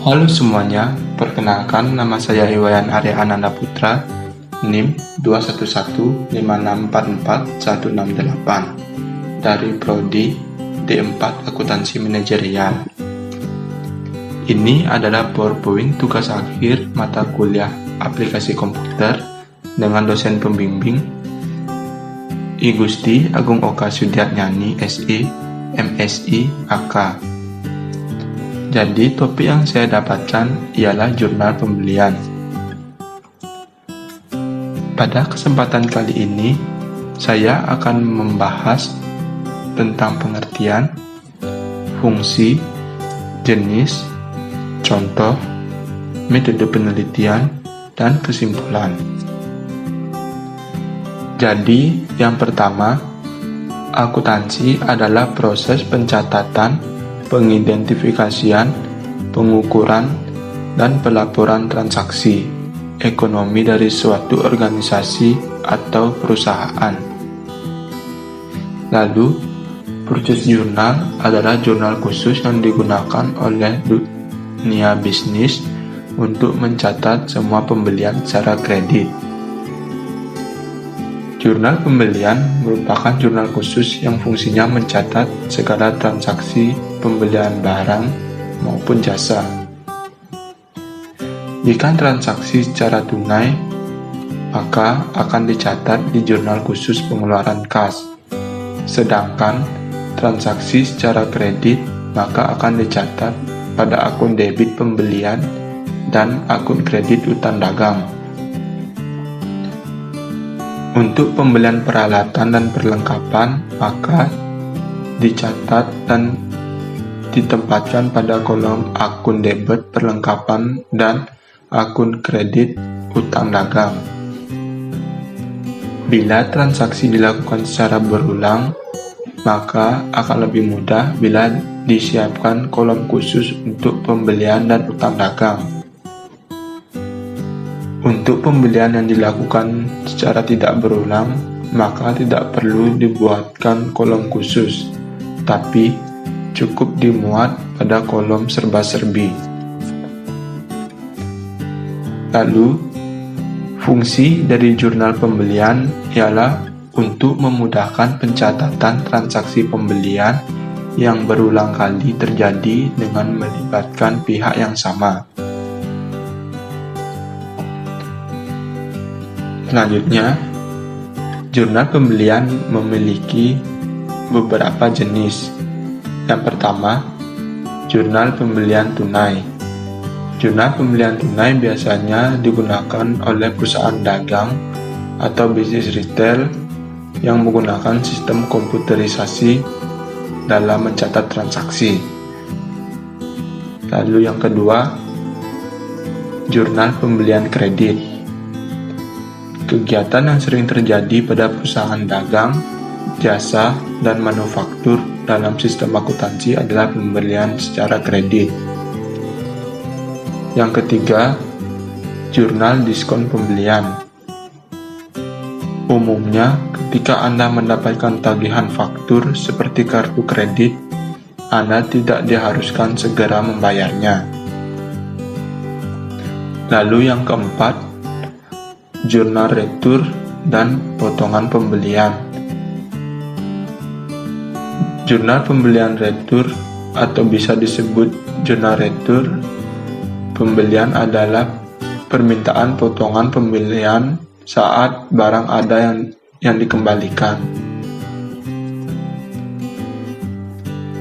Halo semuanya, perkenalkan nama saya Iwayan Arya Ananda Putra, NIM 211544168 dari Prodi D4 Akuntansi Manajerial. Ini adalah PowerPoint tugas akhir mata kuliah aplikasi komputer dengan dosen pembimbing I Gusti Agung Oka Sudiatnyani SI, MSI, AK. Jadi topik yang saya dapatkan ialah jurnal pembelian. Pada kesempatan kali ini, saya akan membahas tentang pengertian, fungsi, jenis, contoh, metode penelitian, dan kesimpulan. Jadi, yang pertama, akuntansi adalah proses pencatatan, pengidentifikasian, pengukuran, dan pelaporan transaksi ekonomi dari suatu organisasi atau perusahaan. Lalu, purchase journal adalah jurnal khusus yang digunakan oleh dunia bisnis untuk mencatat semua pembelian secara kredit. Jurnal pembelian merupakan jurnal khusus yang fungsinya mencatat segala transaksi pembelian barang maupun jasa. Jika transaksi secara tunai, maka akan dicatat di jurnal khusus pengeluaran kas. Sedangkan transaksi secara kredit, maka akan dicatat pada akun debit pembelian dan akun kredit utang dagang. Untuk pembelian peralatan dan perlengkapan, maka dicatat dan ditempatkan pada kolom akun debit perlengkapan dan akun kredit utang dagang. Bila transaksi dilakukan secara berulang, maka akan lebih mudah bila disiapkan kolom khusus untuk pembelian dan utang dagang. Untuk pembelian yang dilakukan secara tidak berulang, maka tidak perlu dibuatkan kolom khusus, tapi cukup dimuat pada kolom serba-serbi. Lalu, fungsi dari jurnal pembelian ialah untuk memudahkan pencatatan transaksi pembelian yang berulang kali terjadi dengan melibatkan pihak yang sama. Selanjutnya, jurnal pembelian memiliki beberapa jenis. Yang pertama, jurnal pembelian tunai. Jurnal pembelian tunai biasanya digunakan oleh perusahaan dagang atau bisnis retail yang menggunakan sistem komputerisasi dalam mencatat transaksi. Lalu yang kedua, jurnal pembelian kredit. Kegiatan yang sering terjadi pada perusahaan dagang, jasa, dan manufaktur dalam sistem akuntansi adalah pembelian secara kredit. Yang ketiga, jurnal diskon pembelian. Umumnya, ketika Anda mendapatkan tagihan faktur seperti kartu kredit, Anda tidak diharuskan segera membayarnya. Lalu yang keempat, jurnal retur dan potongan pembelian. Jurnal pembelian retur atau bisa disebut jurnal retur pembelian adalah permintaan potongan pembelian saat barang ada yang dikembalikan.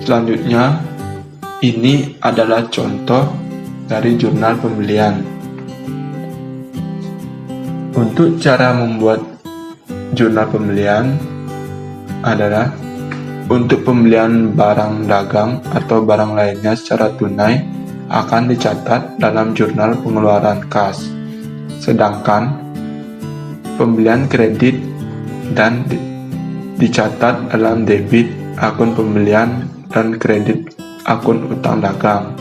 Selanjutnya, ini adalah contoh dari jurnal pembelian. Untuk cara membuat jurnal pembelian adalah untuk pembelian barang dagang atau barang lainnya secara tunai akan dicatat dalam jurnal pengeluaran kas. Sedangkan pembelian kredit dan dicatat dalam debit akun pembelian dan kredit akun utang dagang.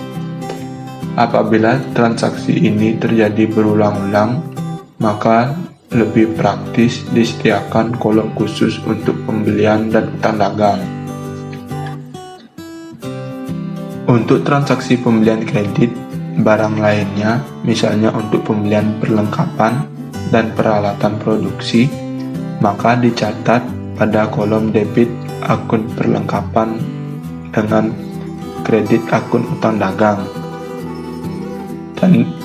Apabila transaksi ini terjadi berulang-ulang, maka lebih praktis disediakan kolom khusus untuk pembelian dan utang dagang. Untuk transaksi pembelian kredit, barang lainnya, misalnya untuk pembelian perlengkapan dan peralatan produksi, maka dicatat pada kolom debit akun perlengkapan dengan kredit akun utang dagang.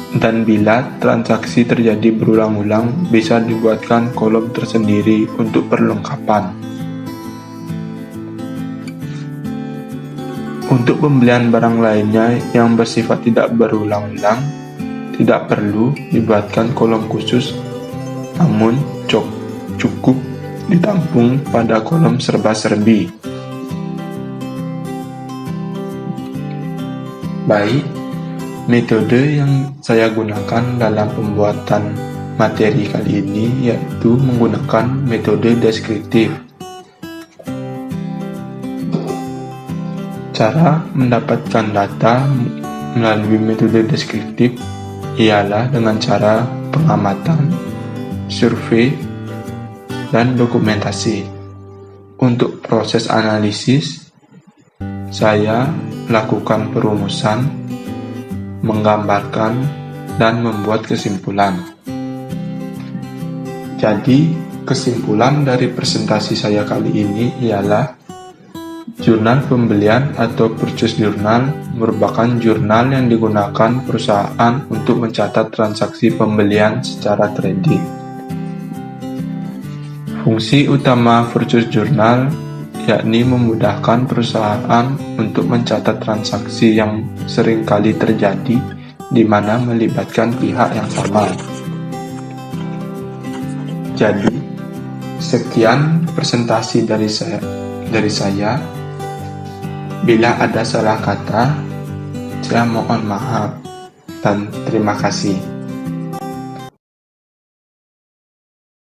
Dan bila transaksi terjadi berulang-ulang, bisa dibuatkan kolom tersendiri untuk perlengkapan. Untuk pembelian barang lainnya yang bersifat tidak berulang-ulang, tidak perlu dibuatkan kolom khusus, namun cukup ditampung pada kolom serba-serbi. Baik, metode yang saya gunakan dalam pembuatan materi kali ini yaitu menggunakan metode deskriptif. Cara mendapatkan data melalui metode deskriptif ialah dengan cara pengamatan, survei, dan dokumentasi. Untuk proses analisis, saya lakukan perumusan, menggambarkan, dan membuat kesimpulan. Jadi, kesimpulan dari presentasi saya kali ini ialah jurnal pembelian atau purchase journal merupakan jurnal yang digunakan perusahaan untuk mencatat transaksi pembelian secara kredit. Fungsi utama purchase journal yakni memudahkan perusahaan untuk mencatat transaksi yang seringkali terjadi di mana melibatkan pihak yang sama. Jadi, sekian presentasi dari saya. Bila ada salah kata, saya mohon maaf dan terima kasih.